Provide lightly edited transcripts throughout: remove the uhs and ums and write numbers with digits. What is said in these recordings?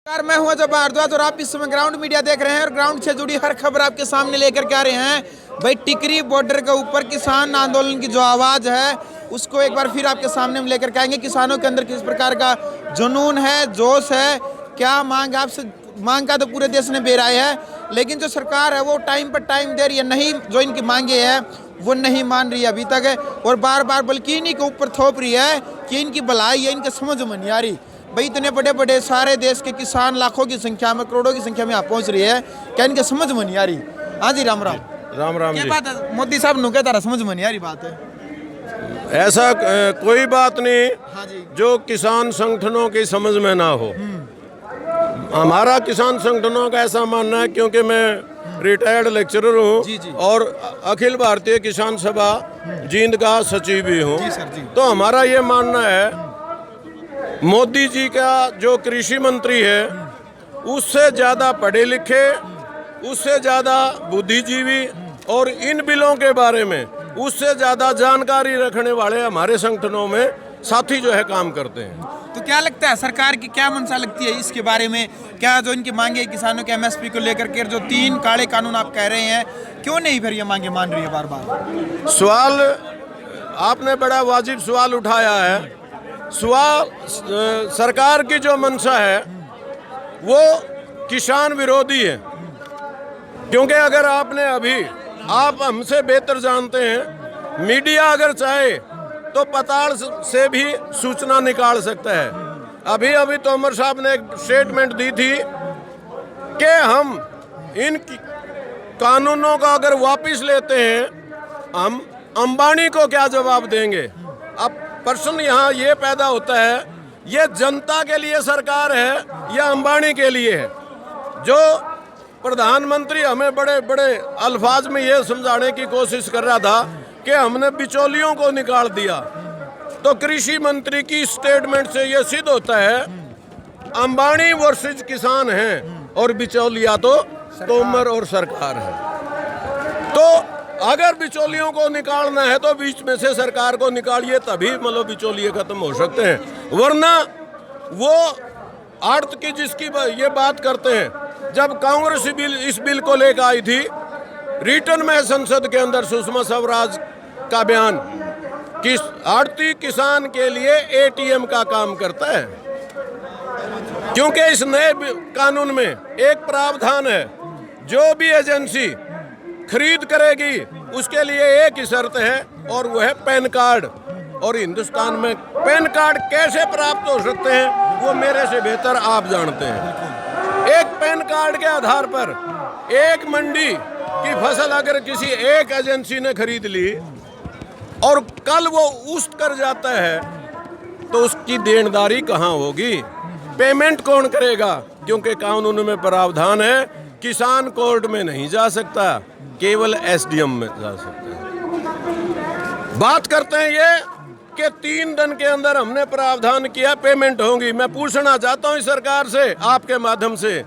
नमस्कार, मैं हूं अजय भारद्वाज और आप इस समय ग्राउंड मीडिया देख रहे हैं और ग्राउंड से जुड़ी हर खबर आपके सामने लेकर के आ रहे हैं। भाई टिकरी बॉर्डर के ऊपर किसान आंदोलन की जो आवाज़ है उसको एक बार फिर आपके सामने हम लेकर के आएंगे। किसानों के अंदर किस प्रकार का जुनून है, जोश है, क्या मांग आपसे मांग का तो पूरे देश ने बेराए है, लेकिन जो सरकार है वो टाइम पर टाइम दे रही है, नहीं जो इनकी मांगे है वो नहीं मान रही है अभी तक है, और बार बार बल्कि इन्हीं के ऊपर थोप रही है कि इनकी भलाई है, इनके समझ में नहीं आ रही। भाई इतने बड़े बड़े सारे देश के किसान लाखों की संख्या में, करोड़ों की संख्या में यहाँ पहुँच रही है, क्या इनके समझ में नहीं आ रही? हाँ जी, राम राम। राम राम क्या जी। बात है मोदी साहब नु कहता रहा, समझ में नहीं आ रही बात है। ऐसा कोई बात नहीं हाँ जी, जो किसान संगठनों की समझ में ना हो। हमारा किसान संगठनों का ऐसा मानना है, क्योंकि मैं रिटायर्ड लेक्चरर जी, जी। हूँ और अखिल भारतीय किसान सभा जींद का सचिव भी हूँ, जी सर जी। तो हमारा ये मानना है मोदी जी का जो कृषि मंत्री है उससे ज़्यादा पढ़े लिखे, उससे ज़्यादा बुद्धिजीवी और इन बिलों के बारे में उससे ज़्यादा जानकारी रखने वाले हमारे संगठनों में साथी जो है काम करते हैं। तो क्या लगता है सरकार की क्या मंशा लगती है इसके बारे में? क्या जो इनकी मांगे किसानों के एमएसपी को लेकर के जो 3 काले कानून आप कह रहे हैं, क्यों नहीं फिर ये मांगे मान रही है बार बार? सवाल आपने बड़ा वाजिब सवाल उठाया है। सवाल सरकार की जो मंशा है वो किसान विरोधी है, क्योंकि अगर आपने अभी, आप हमसे बेहतर जानते हैं, मीडिया अगर चाहे तो पताल से भी सूचना निकाल सकता है। अभी अभी तोमर साहब ने एक स्टेटमेंट दी थी कि हम इन कानूनों का अगर वापस लेते हैं हम अंबानी को क्या जवाब देंगे। अब प्रश्न यहाँ ये पैदा होता है, ये जनता के लिए सरकार है या अंबानी के लिए है? जो प्रधानमंत्री हमें बड़े बड़े अल्फाज में ये समझाने की कोशिश कर रहा था कि हमने बिचौलियों को निकाल दिया, तो कृषि मंत्री की स्टेटमेंट से ये सिद्ध होता है अंबानी वर्सेस किसान हैं और बिचौलिया तो तोमर और सरकार है। तो अगर बिचौलियों को निकालना है तो बीच में से सरकार को निकालिए, तभी मतलब बिचौलिए खत्म हो सकते हैं। वरना वो आड़त की जिसकी ये बात करते हैं, जब कांग्रेस इस बिल को लेकर आई थी, रिटर्न में संसद के अंदर सुषमा स्वराज का बयान कि आड़ती किसान के लिए एटीएम का काम करता है, क्योंकि इस नए कानून में एक प्रावधान है, जो भी एजेंसी खरीद करेगी उसके लिए एक ही शर्त है और वो है पैन कार्ड। और हिंदुस्तान में पैन कार्ड कैसे प्राप्त हो सकते हैं वो मेरे से बेहतर आप जानते हैं। एक पैन कार्ड के आधार पर एक मंडी की फसल अगर किसी एक एजेंसी ने खरीद ली और कल वो उस्त कर जाता है तो उसकी देनदारी कहाँ होगी, पेमेंट कौन करेगा? क्योंकि कानून में प्रावधान है किसान कोर्ट में नहीं जा सकता, केवल एसडीएम में जा सकता है। बात करते हैं ये कि 3 दिन के अंदर हमने प्रावधान किया, पेमेंट होगी। मैं पूछना चाहता हूँ सरकार से आपके माध्यम से,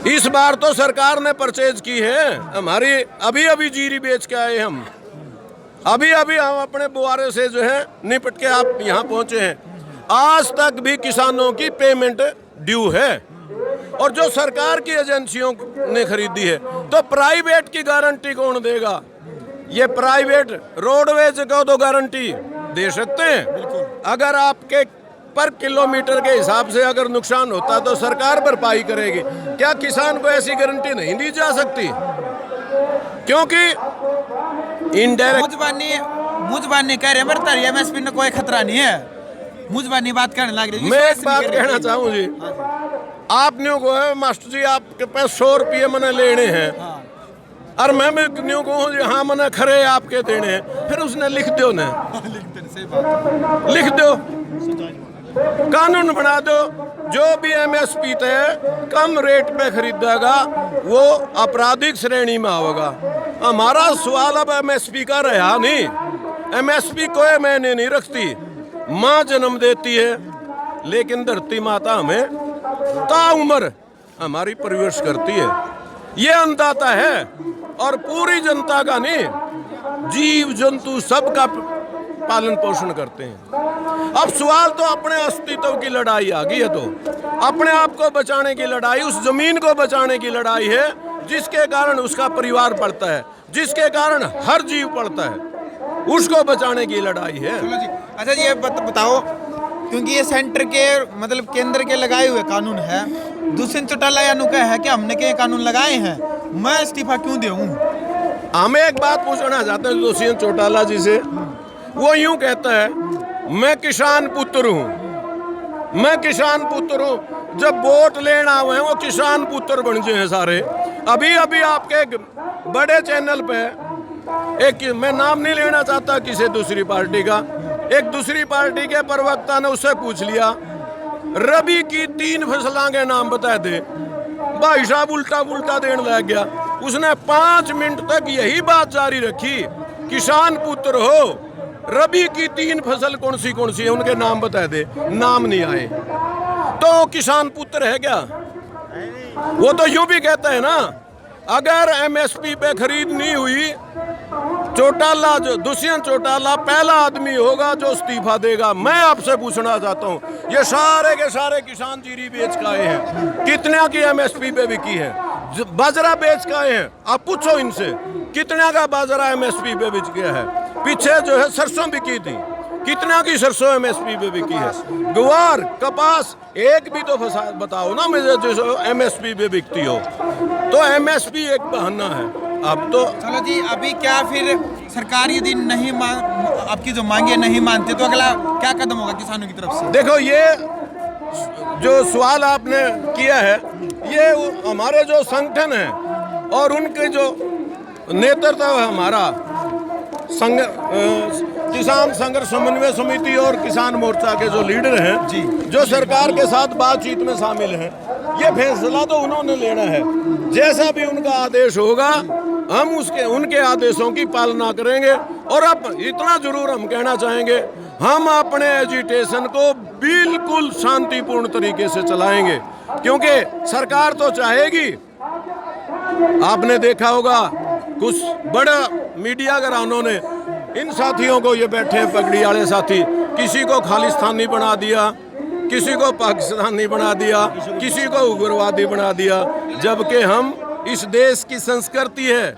इस बार तो सरकार ने परचेज की है हमारी, अभी अभी जीरी बेच के आए हम, अभी अभी हम अपने बुआरे से जो है निपट के आप यहाँ पहुँचे हैं। आज तक भी किसानों की पेमेंट ड्यू है, और जो सरकार की एजेंसियों ने खरीदी है तो प्राइवेट की गारंटी कौन देगा? ये प्राइवेट रोडवेज को तो गारंटी दे सकते हैं, अगर आपके पर किलोमीटर के हिसाब से अगर नुकसान होता तो सरकार भरपाई करेगी। क्या किसान को ऐसी गारंटी नहीं दी जा सकती? क्योंकि इनडायरेक्ट मुझबानी कह रहे हैं एमएसपी में कोई खतरा नहीं है, मुझबानी बात करने लग रही है। मैं एक बात कहना चाहूँ जी, आप न्यू को है मास्टर जी आपके पास 100 रुपये मैंने लेने हैं, और मैं न्यू को हूँ जी हाँ मैंने खरे आपके देने हैं, फिर उसने लिख दो ना, लिख दो, कानून बना दो, जो भी एमएसपी तय कम रेट पे खरीदेगा वो आपराधिक श्रेणी में होगा। हमारा सवाल अब एमएसपी का रहा नहीं, एमएसपी कोई मैंने नहीं रखती, माँ जन्म देती है, लेकिन धरती माता हमें ताउम्र हमारी परवरिश करती है। ये अन्नदाता है और पूरी जनता का नहीं, जीव जंतु सबका पालन पोषण करते हैं। अब सवाल तो अपने अस्तित्व की लड़ाई आ गई है, तो अपने आप को बचाने की लड़ाई, उस जमीन को बचाने की लड़ाई है जिसके कारण उसका परिवार पड़ता है, जिसके कारण हर जीव पड़ता है, उसको बचाने की लड़ाई है। चलो जी, अच्छा जी ये बताओ, क्योंकि ये सेंटर के मतलब केंद्र के लगाए हुए कानून है, दुष्यंत चौटाला या नुका है कि हमने के कानून लगाए हैं, मैं इस्तीफा क्यों दूं? हमें एक बात पूछना चाहते हैं दुष्यंत चौटाला जी से। वो यूं कहता है मैं किसान पुत्र हूं, मैं किसान पुत्र हूं। जब वोट लेना हुए हैं वो किसान पुत्र बन गए हैं सारे। अभी अभी आपके एक बड़े चैनल पे एक, मैं नाम नहीं लेना चाहता किसी दूसरी पार्टी का, एक दूसरी पार्टी के प्रवक्ता ने उससे पूछ लिया रबी की 3 फसलों के नाम बता दे। भाई साहब उल्टा पुल्टा देने लग गया। उसने 5 मिनट तक यही बात जारी रखी, किसान पुत्र हो, रबी की 3 फसल कौन सी है उनके नाम बता दे। नाम नहीं आए तो किसान पुत्र है क्या? वो तो यूं भी कहता है ना, अगर एमएसपी पे खरीद नहीं हुई, चौटाला जो दुष्यंत चौटाला पहला आदमी होगा जो इस्तीफा देगा। मैं आपसे पूछना चाहता हूँ, ये सारे के सारे किसान जीरी बेच के आए हैं, कितने की एमएसपी पे बिकी है? बाजरा बेच के आए हैं, आप पूछो इनसे कितने का बाजरा एमएसपी पे बिक गया है। पीछे जो है सरसों बिकी थी, कितना की सरसों एमएसपी पे बिकी है? ग्वार, कपास, एक भी तो बताओ ना मुझे जो एमएसपी पे बिकती हो। तो एमएसपी एक बहाना है। अब तो चलो जी, अभी क्या फिर सरकार यदि नहीं आपकी जो मांगे नहीं मानते तो अगला क्या कदम होगा किसानों की तरफ से? देखो, ये जो सवाल आपने किया है, ये हमारे जो संगठन है और उनके जो नेतृत्व है, हमारा किसान संघर्ष समन्वय समिति और किसान मोर्चा के जो लीडर हैं जी, जो सरकार के साथ बातचीत में शामिल हैं, ये फैसला तो उन्होंने लेना है। जैसा भी उनका आदेश होगा हम उनके आदेशों की पालना करेंगे। और अब इतना जरूर हम कहना चाहेंगे, हम अपने एजिटेशन को बिल्कुल शांतिपूर्ण तरीके से चलाएंगे, क्योंकि सरकार तो चाहेगी। आपने देखा होगा कुछ बड़ा मीडिया घरानों ने इन साथियों को, ये बैठे हैं पगड़ी वाले साथी, किसी को खालिस्तानी बना दिया, किसी को पाकिस्तानी बना दिया, किसी को उग्रवादी बना दिया, जबकि हम इस देश की संस्कृति है,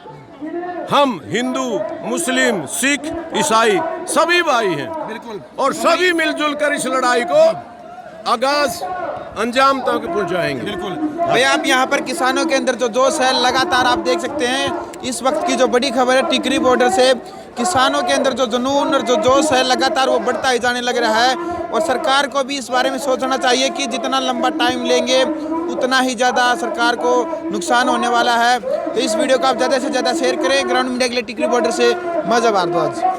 हम हिंदू, मुस्लिम, सिख, ईसाई सभी भाई हैं बिल्कुल, और सभी मिलजुल कर इस लड़ाई को आगाज अंजाम तक पहुंचाएंगे। बिल्कुल भैया, आप यहाँ पर किसानों के अंदर जो जोश है लगातार आप देख सकते हैं। इस वक्त की जो बड़ी खबर है, टिकरी बॉर्डर से किसानों के अंदर जो जुनून और जो जोश है लगातार वो बढ़ता ही जाने लग रहा है। और सरकार को भी इस बारे में सोचना चाहिए कि जितना लंबा टाइम लेंगे उतना ही ज़्यादा सरकार को नुकसान होने वाला है। तो इस वीडियो को आप ज़्यादा से ज़्यादा शेयर करें। ग्राउंड मीडिया के लिए टिकरी बॉर्डर से मज़ा भारद्वाज।